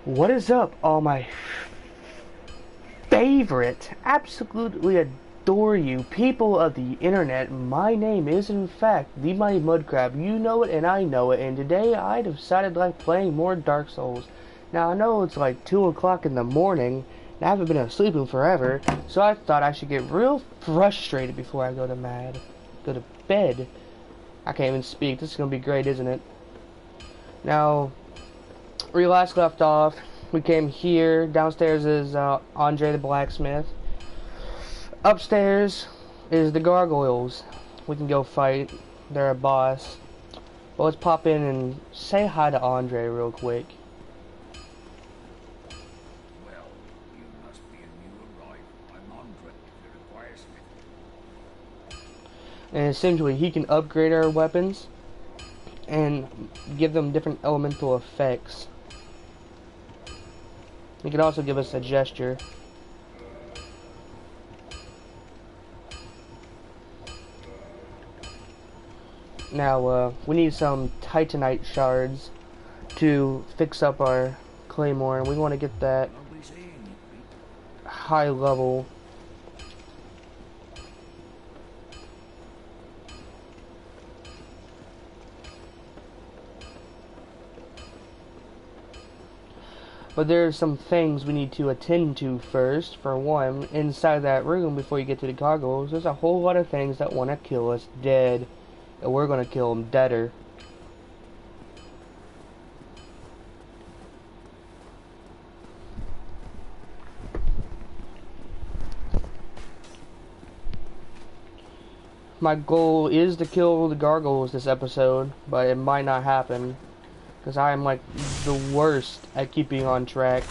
What is up, all my favorite, absolutely adore you people of the internet? My name is in fact the Mighty Mudcrab. You know it and I know it, and today I decided to like playing more Dark Souls. Now I know it's like 2 o'clock in the morning and I haven't been sleeping forever, so I thought I should get real frustrated before I go to bed. I can't even speak. This is gonna be great, isn't it? Now, where we last left off, we came here. Downstairs is Andre the Blacksmith. Upstairs is the Gargoyles. We can go fight. They're a boss. But let's pop in and say hi to Andre real quick. Well, you must be a new arrival. I'm Andre, the requires me. And essentially, he can upgrade our weapons and give them different elemental effects. He can also give us a gesture. Now, we need some Titanite Shards to fix up our claymore, and we want to get that high level. But there's some things we need to attend to first. For one, inside that room before you get to the gargoyles, there's a whole lot of things that want to kill us dead. And we're going to kill them deader. My goal is to kill the gargoyles this episode, but it might not happen. Because I am like the worst at keeping on track.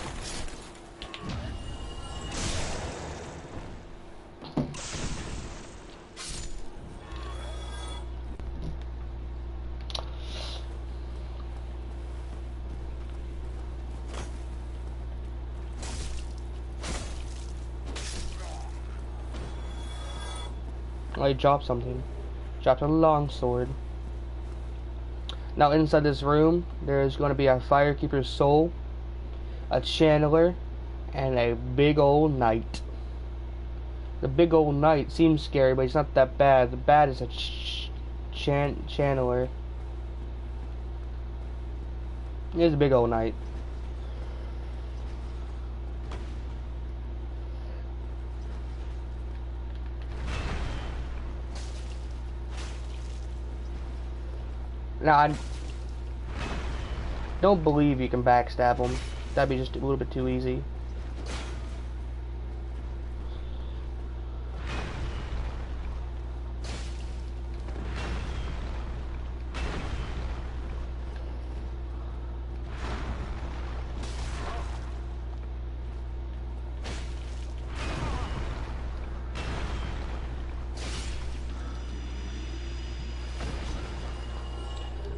I dropped something. Dropped a long sword. Now inside this room, there's going to be a Firekeeper's Soul, a Channeler, and a big old Knight. The big old Knight seems scary, but he's not that bad. The bad is a Channeler. Here's a big old Knight. Now, I don't believe you can backstab them. That'd be just a little bit too easy.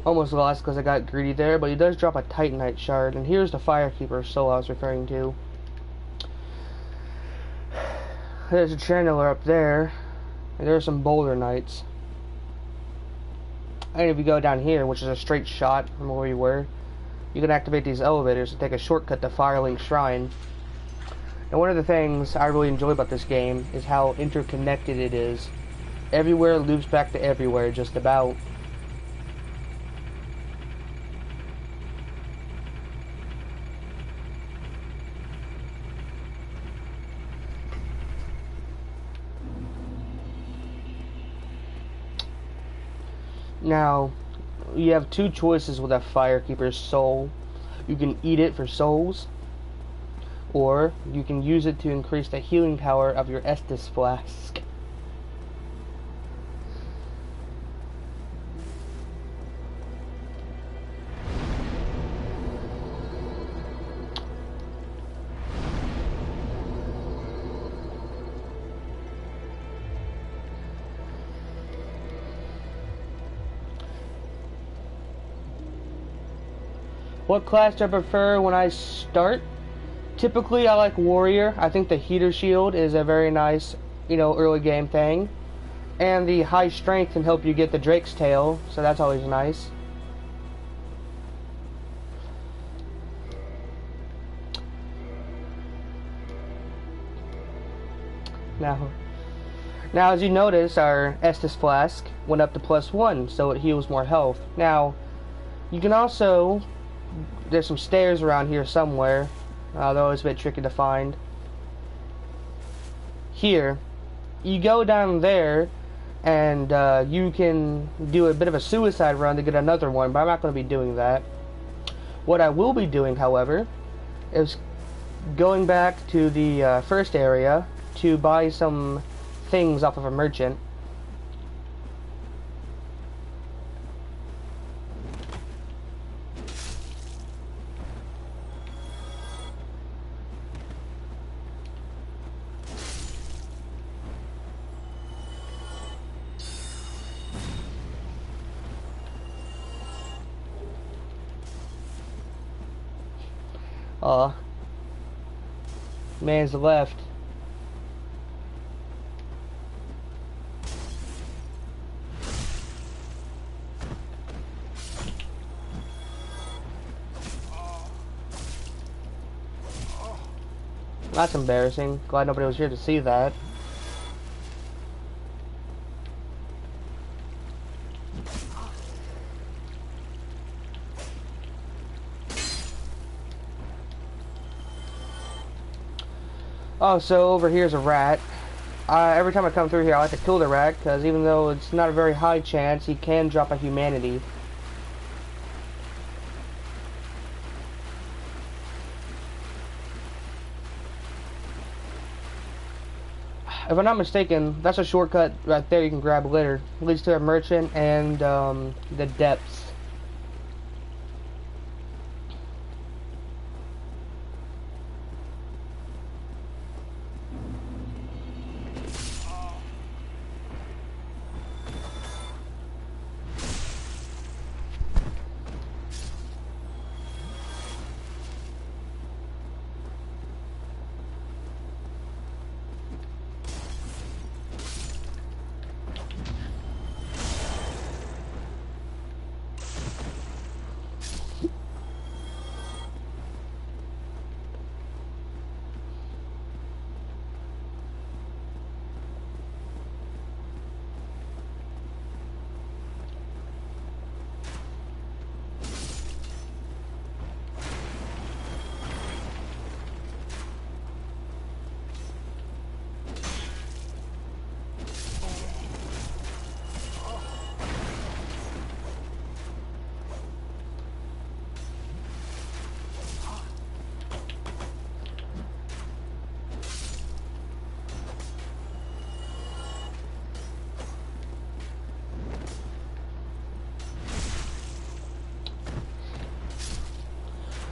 Almost lost because I got greedy there, but he does drop a Titanite Shard, and here's the Firekeeper's Soul I was referring to. There's a Channeler up there, and there's some Boulder Knights. And if you go down here, which is a straight shot from where we were, you can activate these elevators to take a shortcut to Firelink Shrine. And one of the things I really enjoy about this game is how interconnected it is. Everywhere loops back to everywhere, just about. Now, you have two choices with that Firekeeper's Soul. You can eat it for souls, or you can use it to increase the healing power of your Estus Flask. What class do I prefer when I start? Typically, I like Warrior. I think the Heater Shield is a very nice, early game thing. And the high strength can help you get the Drake's Tail, so that's always nice. Now, as you notice, our Estus Flask went up to +1, so it heals more health. Now, you can also... There's some stairs around here somewhere. They're always a bit tricky to find. Here, you go down there, and you can do a bit of a suicide run to get another one, but I'm not going to be doing that. What I will be doing, however, is going back to the first area to buy some things off of a merchant. Man's left. That's embarrassing. Glad nobody was here to see that. Oh, so over here's a rat. Every time I come through here, I like to kill the rat, because even though it's not a very high chance, he can drop a humanity. If I'm not mistaken, that's a shortcut right there you can grab later. It leads to a merchant and the depths.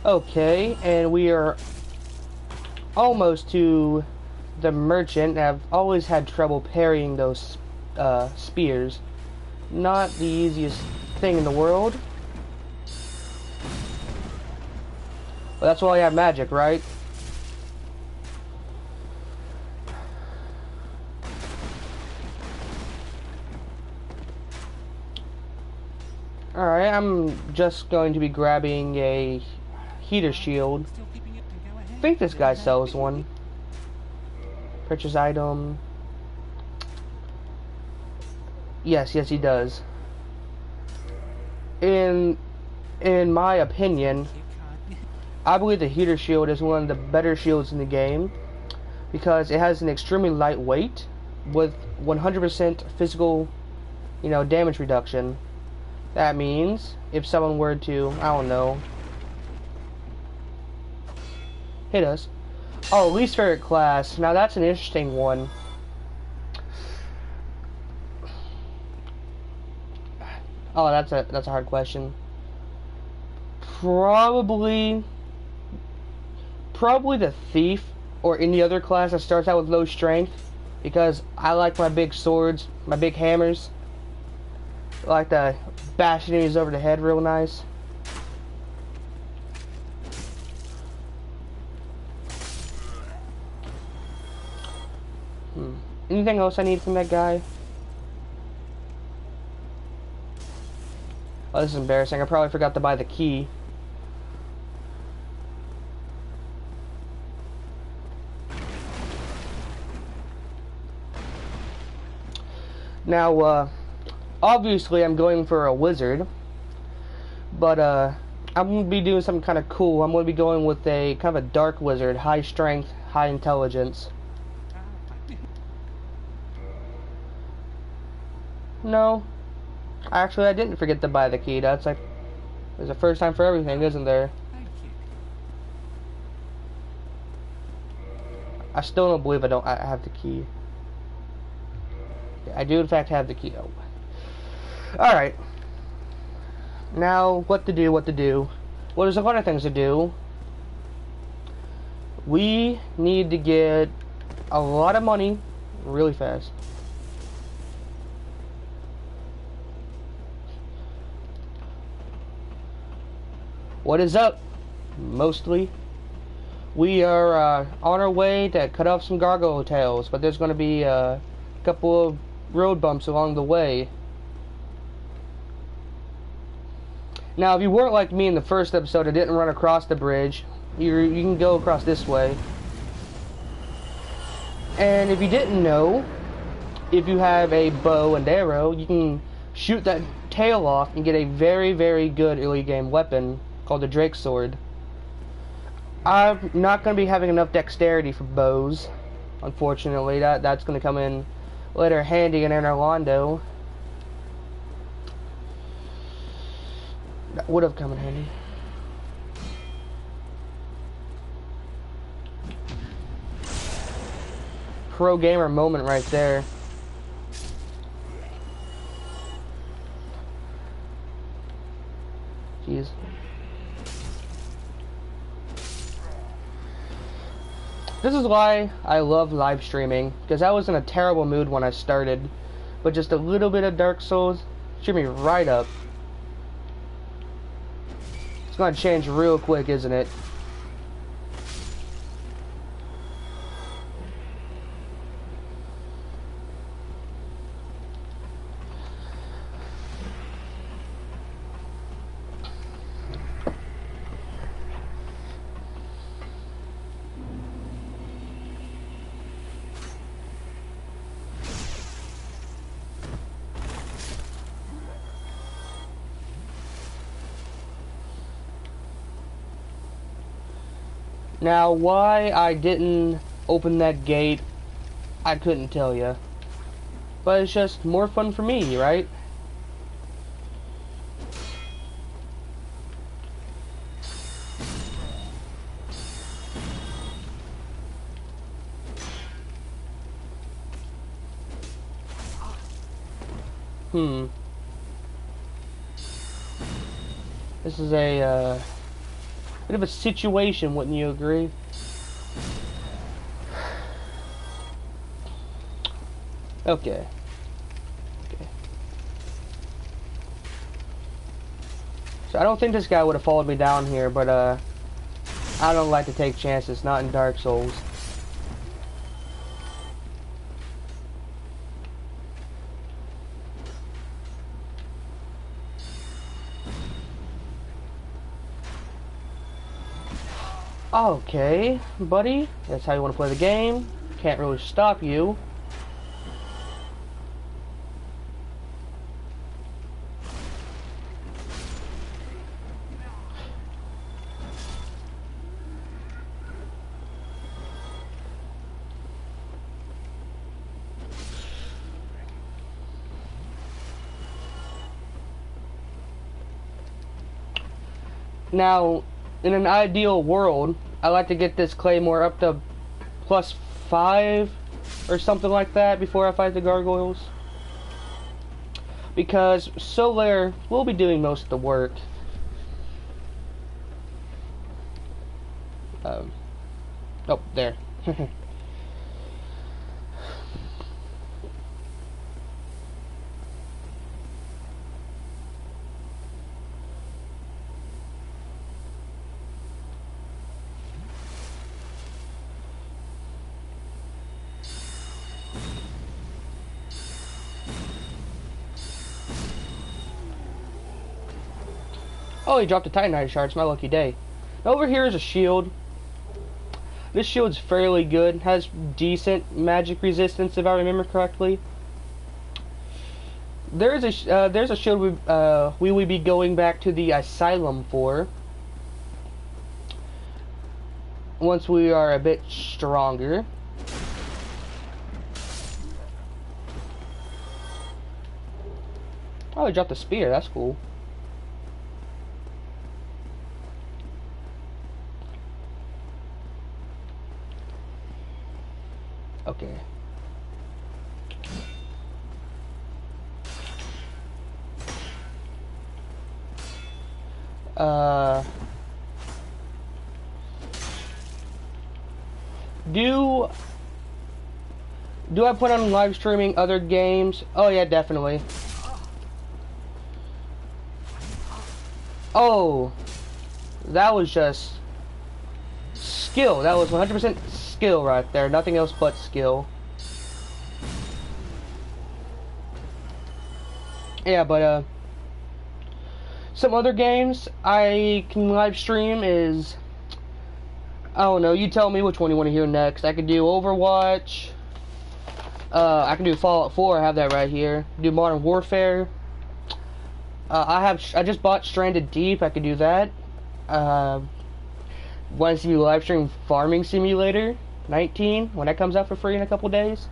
Okay, and we are almost to the merchant. I've always had trouble parrying those spears. Not the easiest thing in the world. But that's why I have magic, right? Alright, I'm just going to be grabbing a heater shield. I think this guy sells one. Purchase item. Yes, he does. In my opinion, I believe the heater shield is one of the better shields in the game because it has an extremely light weight with 100% physical, damage reduction. That means if someone were to, I don't know, hit us. Oh, least favorite class. Now that's an interesting one. Oh, that's a hard question. Probably the thief or any other class that starts out with low strength, because I like my big swords, my big hammers. I like to bash enemies over the head real nice. Anything else I need from that guy? Oh, this is embarrassing. I probably forgot to buy the key. Now, obviously I'm going for a wizard, but I'm going to be doing something kind of cool. I'm going to be going with a kind of a dark wizard, high strength, high intelligence. No, actually I didn't forget to buy the key. That's like, there's a first time for everything, isn't there? I still don't believe I have the key. I do in fact have the key. Oh. Alright. Now, what to do. Well, there's a lot of things to do. We need to get a lot of money really fast. What is up? Mostly. We are on our way to cut off some gargoyle tails, but there's going to be a couple of road bumps along the way. Now, if you weren't like me in the first episode, I didn't run across the bridge. You can go across this way. And if you didn't know, if you have a bow and arrow, you can shoot that tail off and get a very, very good early game weapon called the Drake Sword. I'm not going to be having enough dexterity for bows, unfortunately. That's going to come in later handy in Orlando. That would have come in handy. Pro gamer moment right there. Jeez. This is why I love live streaming, because I was in a terrible mood when I started, but just a little bit of Dark Souls cheered me right up. It's gonna change real quick, isn't it? Now, why I didn't open that gate, I couldn't tell you. But it's just more fun for me, right? This is a, bit of a situation, wouldn't you agree? Okay. So I don't think this guy would have followed me down here, but I don't like to take chances, not in Dark Souls. Okay, buddy, that's how you want to play the game. Can't really stop you. Now, in an ideal world, I like to get this claymore up to +5 or something like that before I fight the gargoyles. Because Solaire will be doing most of the work. Oh, there. Oh, he dropped a Titanite Shards, my lucky day. Over here is a shield. This shield's fairly good, has decent magic resistance if I remember correctly. there's a show we will be going back to the asylum for once we are a bit stronger. Oh, I dropped a spear. That's cool. Okay. Do I plan on live streaming other games? Oh yeah, definitely. Oh, that was just skill. That was 100% skill right there. Nothing else but skill. Yeah, but some other games I can live stream is, I don't know, you tell me which one you want to hear next. I could do Overwatch. I can do Fallout 4, I have that right here. Do Modern Warfare. I just bought Stranded Deep, I could do that. Want to see me live stream Farming Simulator 19 when that comes out for free in a couple days.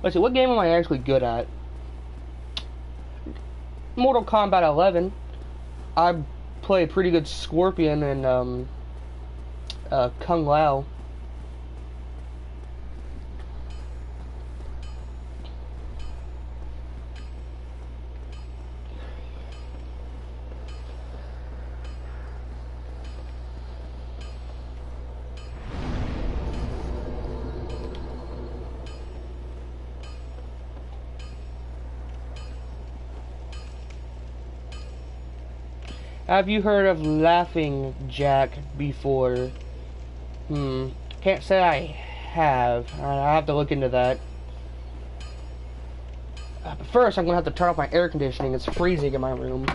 Let's see, what game am I actually good at? Mortal Kombat 11. I play pretty good Scorpion and Kung Lao. Have you heard of Laughing Jack before? Can't say I have. I have to look into that. But first, I'm gonna have to turn off my air conditioning. It's freezing in my room.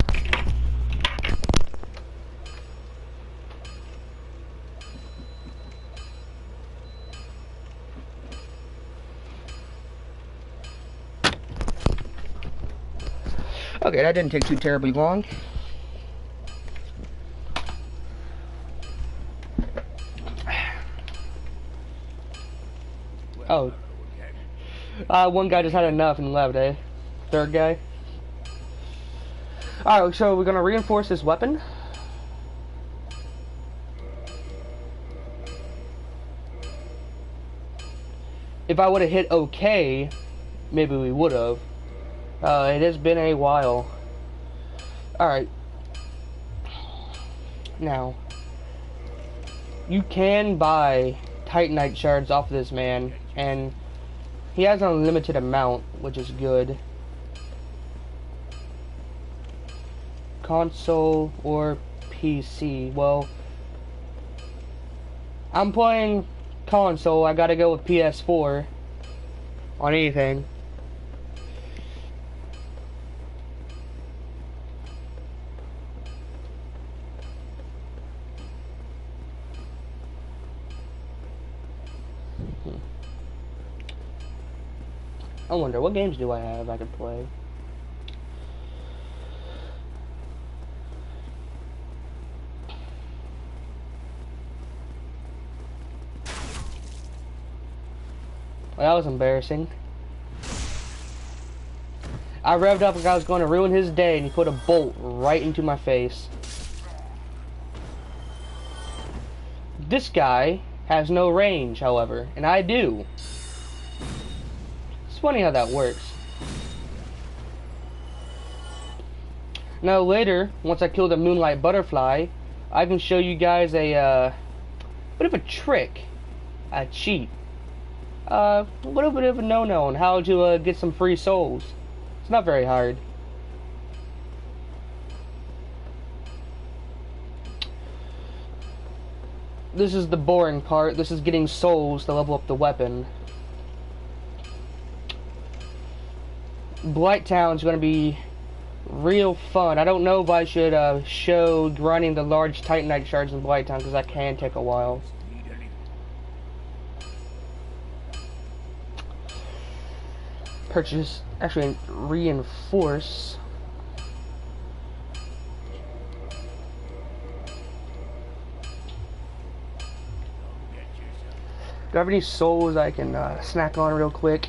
Okay, that didn't take too terribly long. Oh. One guy just had enough and left, eh? Third guy. Alright, so we're gonna reinforce this weapon. If I would have hit OK, maybe we would have. It has been a while. Alright. Now, you can buy Titanite Shards off of this man, and he has an unlimited amount, which is good. Console or PC? Well, I'm playing console. I gotta go with PS4 on anything. I wonder, what games do I have I could play? Well, that was embarrassing. I revved up like I was going to ruin his day, and he put a bolt right into my face. This guy has no range, however, and I do. It's funny how that works. Now later, once I kill the Moonlight Butterfly, I can show you guys a bit of a trick, a cheat. a little bit of a no-no on how to get some free souls. It's not very hard. This is the boring part. This is getting souls to level up the weapon. Blighttown's going to be real fun. I don't know if I should show grinding the large Titanite Shards in Blighttown, because that can take a while. Purchase, actually reinforce. Do I have any souls I can snack on real quick?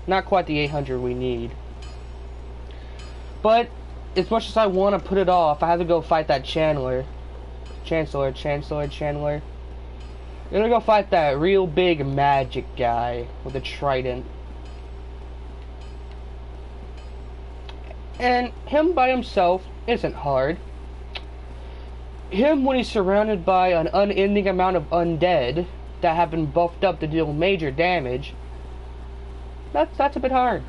Not quite the 800 we need. But, as much as I want to put it off, I have to go fight that Chancellor. I'm gonna go fight that real big magic guy with a trident. And him by himself isn't hard. Him when he's surrounded by an unending amount of undead that have been buffed up to deal major damage, that's a bit hard.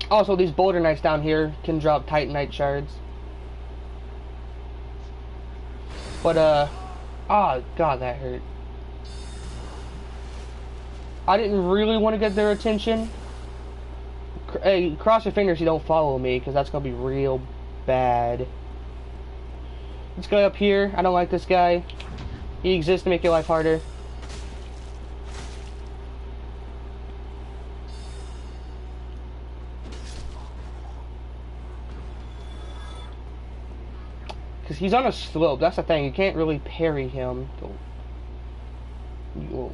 Also, these Boulder Knights down here can drop Titanite Shards. But, oh god, that hurt. I didn't really want to get their attention. Hey, cross your fingers you don't follow me, because that's going to be real bad. This guy up here, I don't like this guy. He exists to make your life harder. Because he's on a slope, that's the thing, you can't really parry him. Whoa.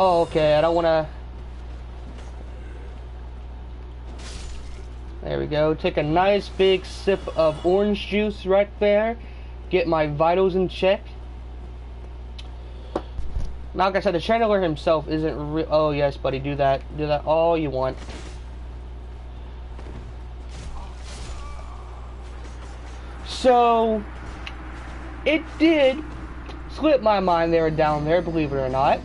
Oh, okay, I don't want to... There we go. Take a nice big sip of orange juice right there. Get my vitals in check. Now, like I said, the Channeler himself isn't real... Oh, yes, buddy, do that. Do that all you want. So, it did slip my mind they were down there, believe it or not.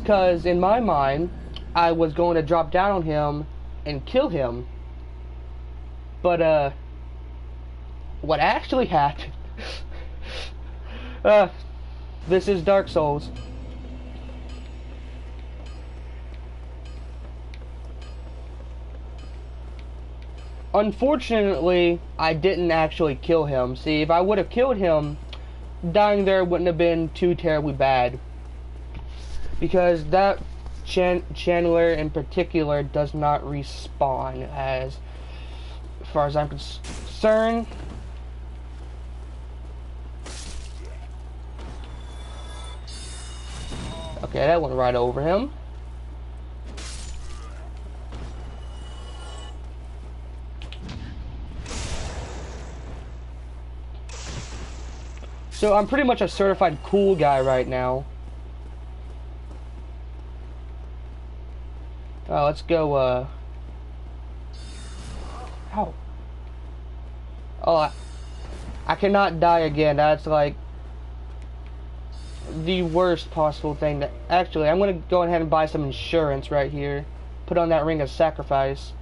Because in my mind, I was going to drop down on him and kill him. But, what actually happened... this is Dark Souls. Unfortunately, I didn't actually kill him. See, if I would have killed him, dying there wouldn't have been too terribly bad. Because that Chandler in particular does not respawn, as far as I'm concerned. Okay, that went right over him. So I'm pretty much a certified cool guy right now. Let's go, Ow. Oh, I cannot die again. That's like the worst possible thing that... Actually, I'm gonna go ahead and buy some insurance right here. Put on that ring of sacrifice.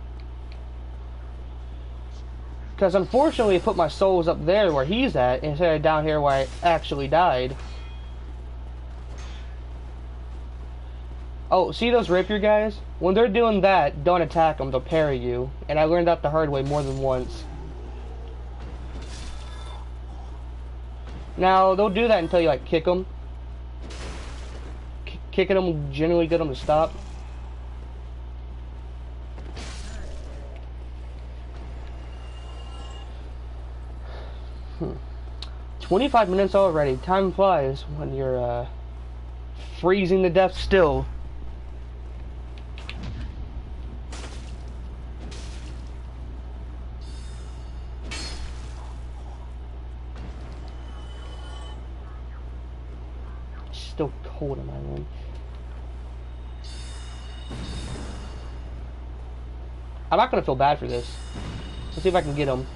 Because unfortunately, I put my souls up there where he's at, instead of down here where I actually died. Oh, see those rapier guys? When they're doing that, don't attack them, they'll parry you. And I learned that the hard way more than once. Now, they'll do that until you, like, kick them. Kicking them will generally get them to stop. 25 minutes already. Time flies when you're freezing to death still. It's still cold in my room. I'm not gonna feel bad for this. Let's see if I can get him.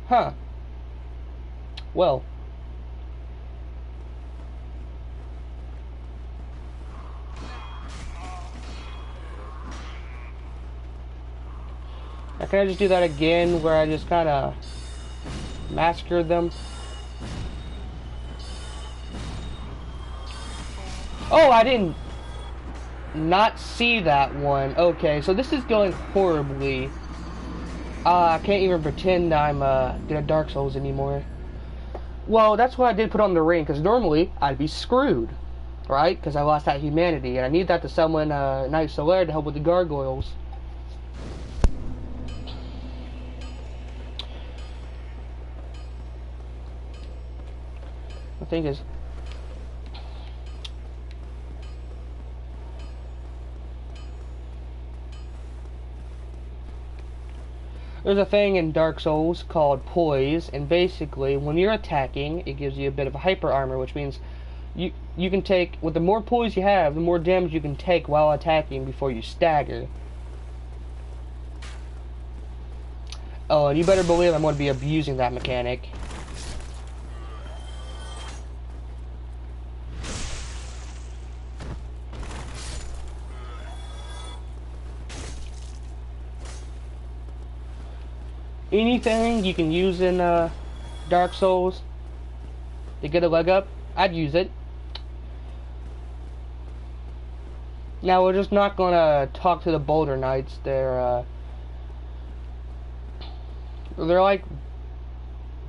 Huh. Well. Now can I just do that again where I just kind of massacred them? Oh, I didn't not see that one. Okay, so this is going horribly. I can't even pretend I'm good at Dark Souls anymore. Well, that's why I did put on the ring, because normally I'd be screwed, right? Because I lost that humanity, and I need that to summon Knight Solaire to help with the Gargoyles. The thing is, there's a thing in Dark Souls called Poise, and basically, when you're attacking, it gives you a bit of a hyper armor, which means you can take, with the more poise you have, the more damage you can take while attacking before you stagger. Oh, and you better believe I'm going to be abusing that mechanic. Anything you can use in Dark Souls to get a leg up, I'd use it. Now we're just not gonna talk to the Boulder Knights. They're like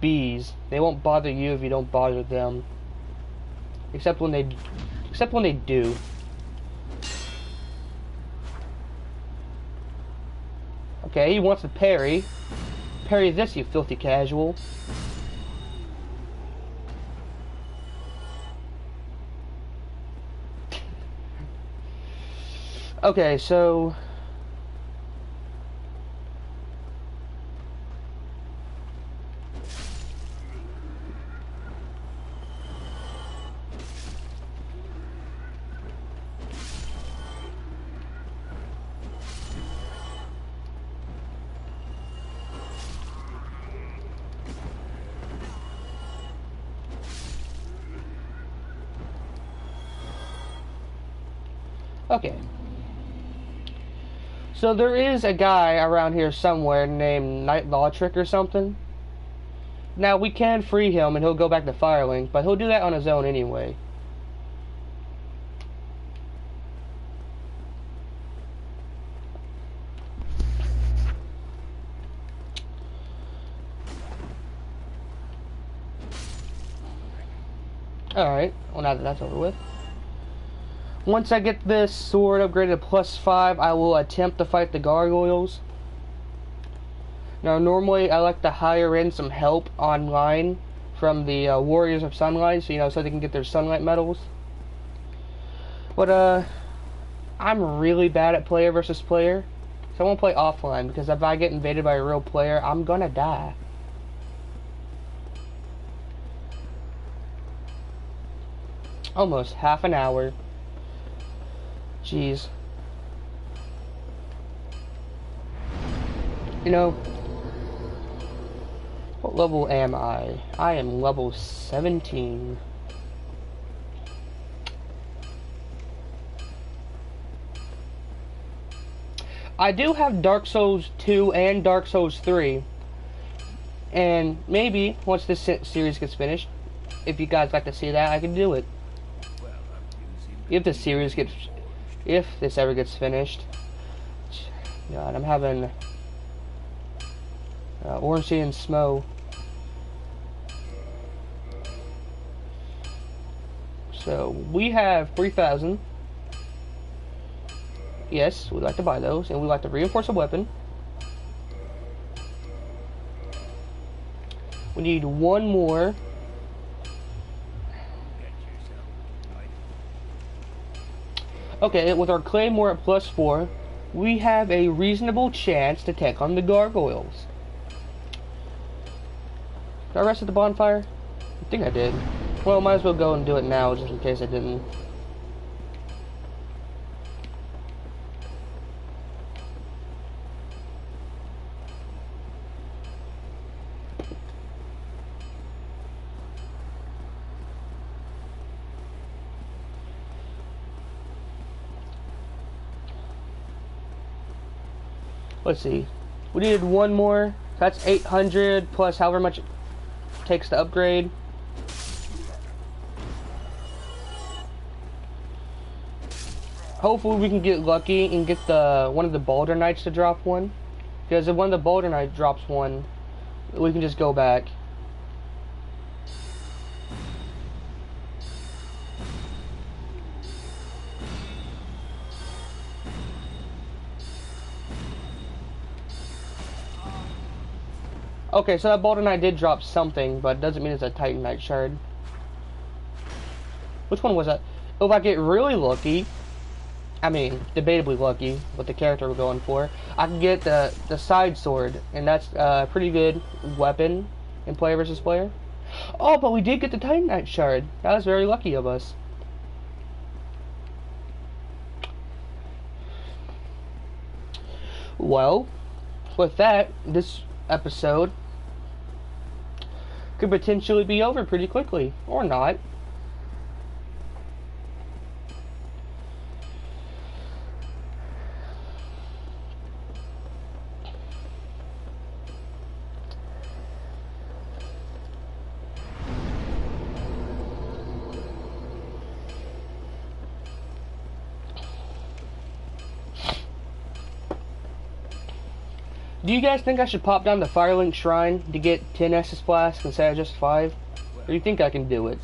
bees. They won't bother you if you don't bother them. Except when they do. Okay, he wants to parry. Parry this, you filthy casual. Okay, so okay. So there is a guy around here somewhere named Night Lawtrick or something. Now we can free him and he'll go back to Firelink, but he'll do that on his own anyway. Alright, well now that that's over with. Once I get this sword upgraded to +5, I will attempt to fight the Gargoyles. Now normally I like to hire in some help online from the Warriors of Sunlight, so they can get their Sunlight medals. But I'm really bad at player versus player, so I won't play offline, because if I get invaded by a real player, I'm gonna die. Almost half an hour. Jeez. What level am I? I am level 17. I do have Dark Souls 2 and Dark Souls 3. And maybe, once this series gets finished, if you guys like to see that, I can do it. If the series gets if this ever gets finished. God, I'm having orange and smo. So we have 3,000. Yes, we'd like to buy those, and we'd like to reinforce a weapon. We need one more. Okay, with our claymore at +4, we have a reasonable chance to take on the gargoyles. Did I rest at the bonfire? I think I did. Well, might as well go and do it now, just in case I didn't. Let's see. We needed one more. That's 800 plus however much it takes to upgrade. Hopefully we can get lucky and get one of the Boulder Knights to drop one. Because if one of the Boulder Knights drops one, we can just go back. Okay, so that Boulder Knight did drop something, but it doesn't mean it's a Titanite Shard. Which one was that? If I get really lucky, I mean, debatably lucky with the character we're going for, I can get the side sword, and that's a pretty good weapon in player versus player. Oh, but we did get the Titanite Shard. That was very lucky of us. Well, with that, this episode could potentially be over pretty quickly, or not. Do you guys think I should pop down the Firelink Shrine to get 10 Estus Flasks instead of just 5? Or do you think I can do it?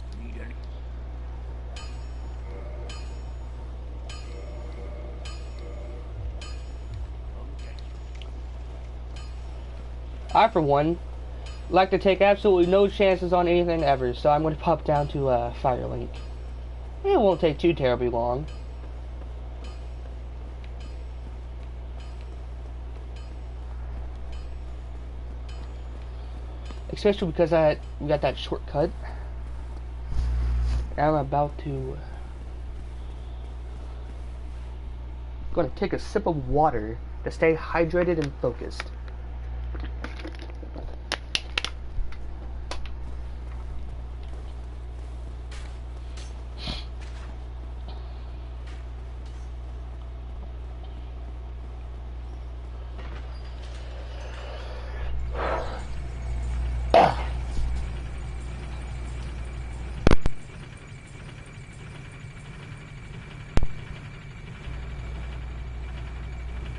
I, for one, like to take absolutely no chances on anything ever, so I'm going to pop down to Firelink. It won't take too terribly long. Especially because we got that shortcut. And I'm about to going to take a sip of water to stay hydrated and focused.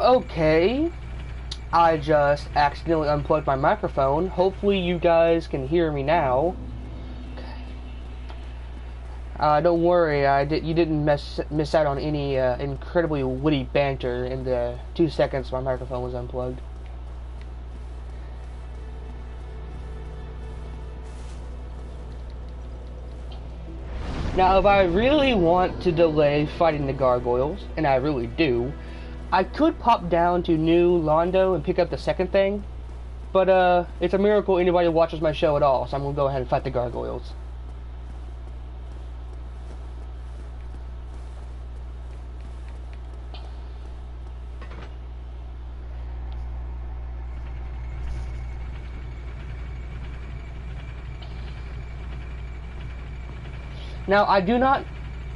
Okay, I just accidentally unplugged my microphone. Hopefully you guys can hear me now. Don't worry, you didn't miss out on any incredibly witty banter in the 2 seconds my microphone was unplugged. Now, if I really want to delay fighting the gargoyles, and I really do, I could pop down to New Londo and pick up the second thing, but it's a miracle anybody watches my show at all, so I'm gonna go ahead and fight the gargoyles. Now, I do not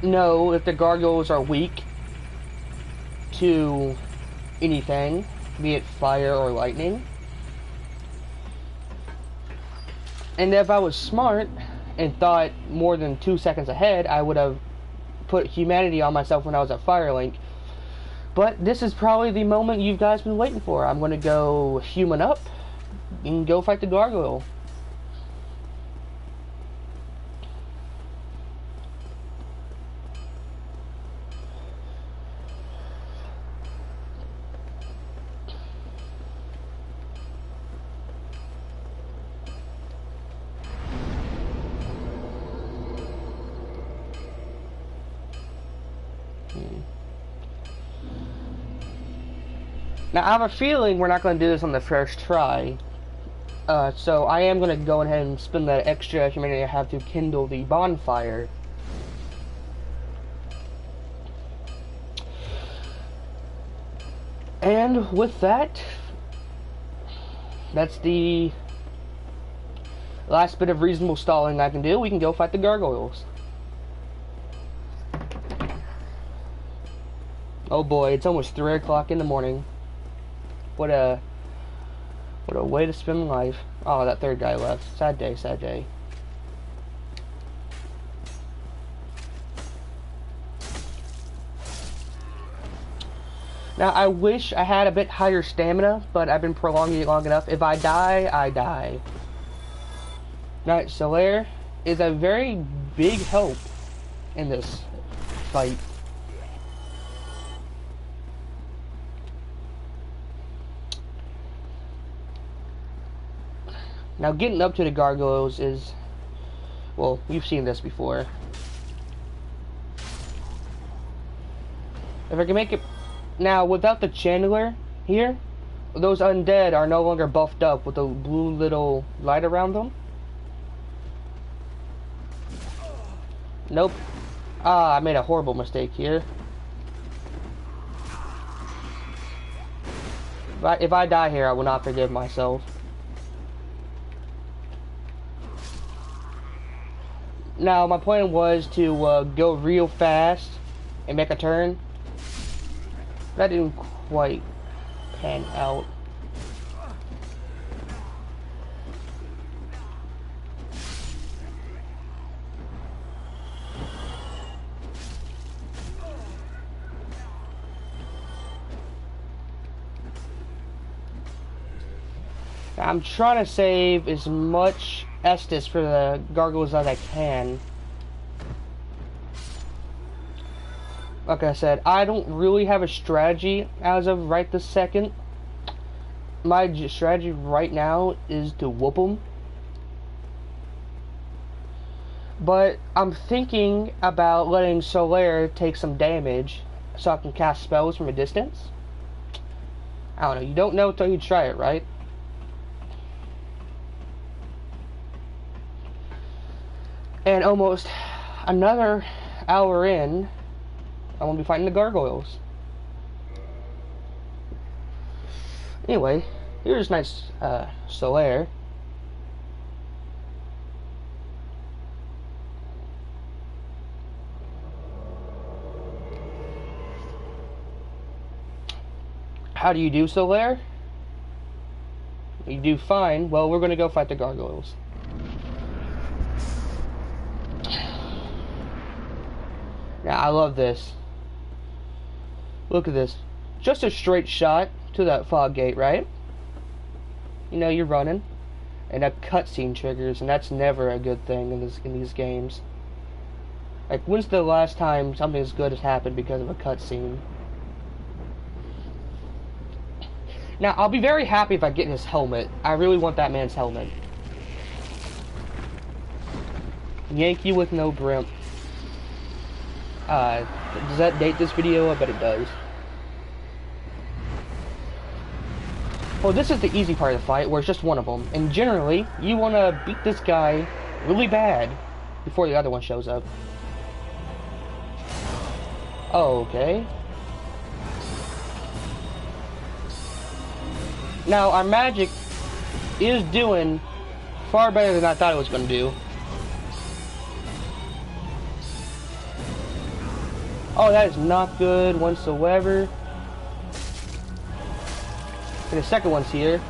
know if the gargoyles are weak to anything, be it fire or lightning. And if I was smart and thought more than 2 seconds ahead, I would have put humanity on myself when I was at Firelink But this is probably the moment you guys been waiting for. I'm gonna go human up and go fight the gargoyle. Now, I have a feeling we're not going to do this on the first try. So I am going to go ahead and spend that extra humanity I have to kindle the bonfire. And with that, that's the last bit of reasonable stalling I can do. We can go fight the gargoyles. Oh boy, it's almost 3 o'clock in the morning. What a way to spend life. Oh, that third guy left. Sad day, sad day. Now, I wish I had a bit higher stamina, but I've been prolonging it long enough. If I die, I die. Now, Solaire is a very big help in this fight. Now, getting up to the gargoyles is, well, you've seen this before. If I can make it, now, without the Chandler here, those undead are no longer buffed up with a blue little light around them. Nope. Ah, I made a horrible mistake here. If I die here, I will not forgive myself. Now, my plan was to go real fast and make a turn. That didn't quite pan out. I'm trying to save as much Estus for the gargoyles as I can. Like I said, I don't really have a strategy as of right this second. My strategy right now is to whoop them. But I'm thinking about letting Solaire take some damage so I can cast spells from a distance. I don't know, you don't know until you try it, right? And almost another hour in, I'm gonna be fighting the gargoyles. Anyway, here's nice Solaire. How do you do, Solaire? You do fine. Well, we're gonna go fight the gargoyles. Now, I love this. Look at this. Just a straight shot to that fog gate, right? You know, you're running, and a cutscene triggers, and that's never a good thing in these games. Like, when's the last time something as good has happened because of a cutscene? Now, I'll be very happy if I get his helmet. I really want that man's helmet. Yankee with no brimp. Does that date this video? I bet it does. Well, this is the easy part of the fight, where it's just one of them. And generally, you want to beat this guy really bad before the other one shows up. Oh, okay. Now, our magic is doing far better than I thought it was going to do. Oh, that is not good whatsoever. And the second one's here.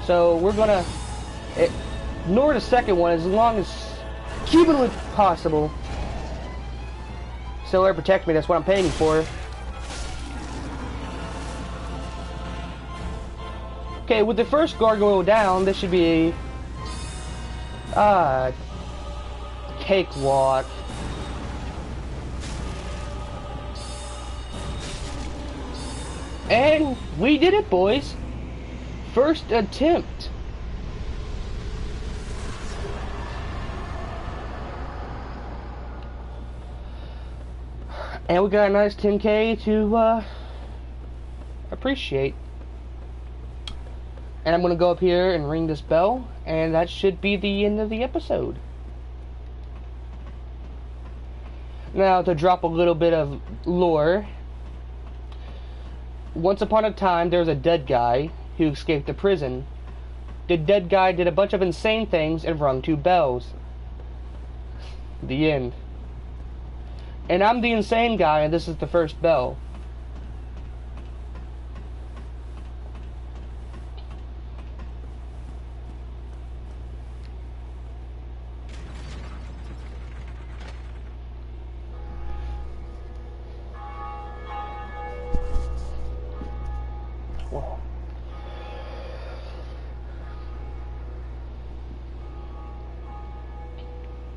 So we're gonna ignore the second one as long as humanly possible. So protect me, that's what I'm paying for. Okay, with the first gargoyle down, this should be a cakewalk. And we did it, boys. First attempt. And we got a nice 10K to appreciate. And I'm going to go up here and ring this bell, and that should be the end of the episode. Now, to drop a little bit of lore. Once upon a time, there was a dead guy who escaped the prison. The dead guy did a bunch of insane things and rung 2 bells. The end. And I'm the insane guy, and this is the first bell. Wow.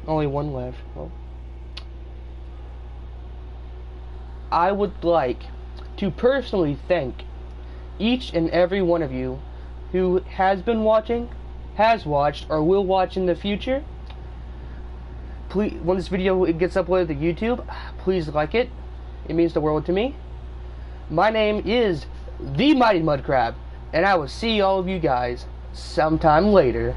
Only one left. Well, I would like to personally thank each and every one of you who has been watching, has watched, or will watch in the future. Please, when this video gets uploaded to YouTube, please like it. It means the world to me. My name is the Mighty Mud Crab, and I will see all of you guys sometime later.